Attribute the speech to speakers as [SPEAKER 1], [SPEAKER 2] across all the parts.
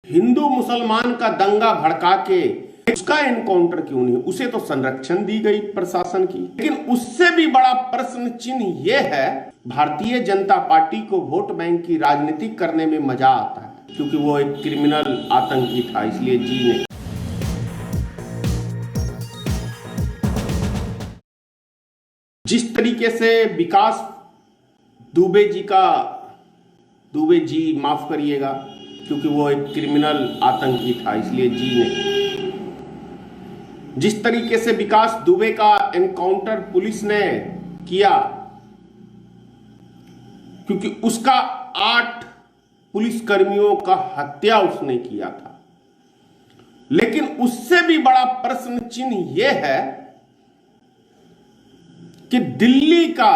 [SPEAKER 1] हिंदू मुसलमान का दंगा भड़का के उसका एनकाउंटर क्यों नहीं? उसे तो संरक्षण दी गई प्रशासन की, लेकिन उससे भी बड़ा प्रश्न चिन्ह यह है, भारतीय जनता पार्टी को वोट बैंक की राजनीति करने में मजा आता है क्योंकि वो एक क्रिमिनल आतंकी था, इसलिए जी नहीं। जिस तरीके से विकास दुबे जी माफ करिएगा क्योंकि वो एक क्रिमिनल आतंकी था, इसलिए जी नहीं। जिस तरीके से विकास दुबे का एनकाउंटर पुलिस ने किया, क्योंकि उसका 8 पुलिसकर्मियों का हत्या उसने किया था, लेकिन उससे भी बड़ा प्रश्न चिन्ह यह है कि दिल्ली का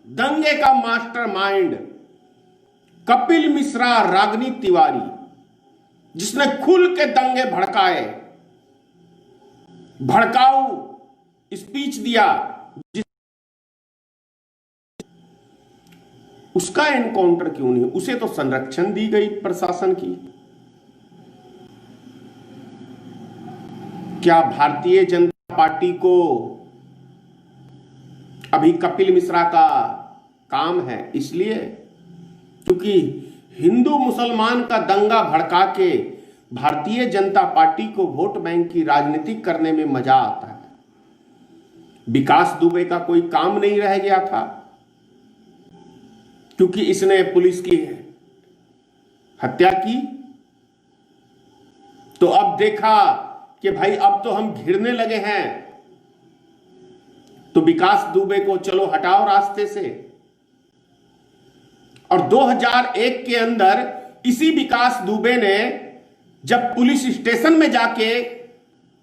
[SPEAKER 1] दंगे का मास्टरमाइंड कपिल मिश्रा, रागिनी तिवारी, जिसने खुल के दंगे भड़काए, भड़काऊ स्पीच दिया, उसका एनकाउंटर क्यों नहीं? उसे तो संरक्षण दी गई प्रशासन की। क्या भारतीय जनता पार्टी को अभी कपिल मिश्रा का काम है इसलिए क्योंकि हिंदू मुसलमान का दंगा भड़का के भारतीय जनता पार्टी को वोट बैंक की राजनीति करने में मजा आता है? विकास दुबे का कोई काम नहीं रह गया था क्योंकि इसने पुलिस की हत्या की, तो अब देखा कि भाई अब तो हम घिरने लगे हैं, तो विकास दुबे को चलो हटाओ रास्ते से। और 2001 के अंदर इसी विकास दुबे ने जब पुलिस स्टेशन में जाके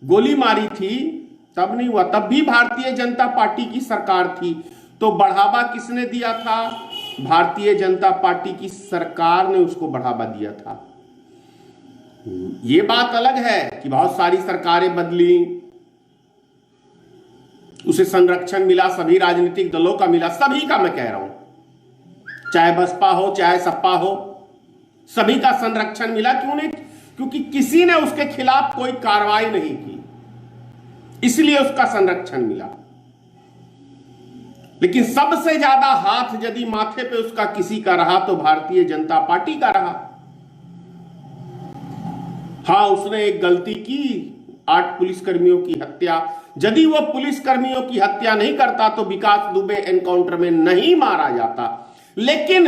[SPEAKER 1] गोली मारी थी, तब नहीं हुआ, तब भी भारतीय जनता पार्टी की सरकार थी, तो बढ़ावा किसने दिया था? भारतीय जनता पार्टी की सरकार ने उसको बढ़ावा दिया था। यह बात अलग है कि बहुत सारी सरकारें बदली, उसे संरक्षण मिला, सभी राजनीतिक दलों का मिला, सभी का मैं कह रहा हूं, चाहे बसपा हो चाहे सपा हो, सभी का संरक्षण मिला। क्यों नहीं? क्योंकि किसी ने उसके खिलाफ कोई कार्रवाई नहीं की, इसलिए उसका संरक्षण मिला। लेकिन सबसे ज्यादा हाथ यदि माथे पे उसका किसी का रहा तो भारतीय जनता पार्टी का रहा। हां, उसने एक गलती की, 8 पुलिसकर्मियों की हत्या। यदि वो पुलिसकर्मियों की हत्या नहीं करता तो विकास दुबे एनकाउंटर में नहीं मारा जाता। लेकिन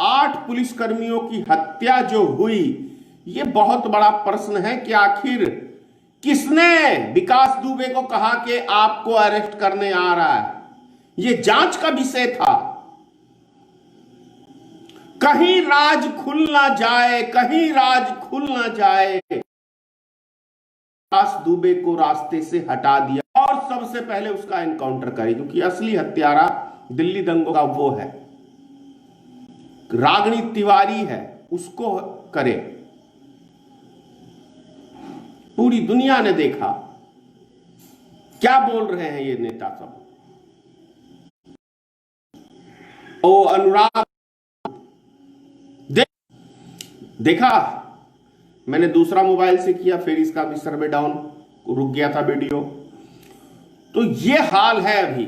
[SPEAKER 1] 8 पुलिसकर्मियों की हत्या जो हुई, यह बहुत बड़ा प्रश्न है कि आखिर किसने विकास दुबे को कहा कि आपको अरेस्ट करने आ रहा है? यह जांच का विषय था। कहीं राज खुल ना जाए, कहीं राज खुल ना जाए, विकास दुबे को रास्ते से हटा दिया और सबसे पहले उसका एनकाउंटर करे, क्योंकि असली हत्यारा दिल्ली दंगों का वो है, रागिनी तिवारी है, उसको करे। पूरी दुनिया ने देखा क्या बोल रहे हैं ये नेता सब। ओ अनुराग देखा, मैंने दूसरा मोबाइल से किया, फिर इसका भी सर्वे डाउन रुक गया था वीडियो। तो ये हाल है अभी।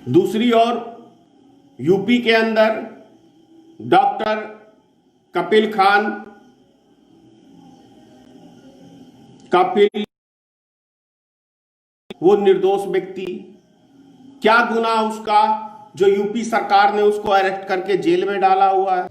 [SPEAKER 1] दूसरी ओर यूपी के अंदर डॉक्टर कपिल खान, वो निर्दोष व्यक्ति, क्या गुनाह उसका जो यूपी सरकार ने उसको अरेस्ट करके जेल में डाला हुआ है?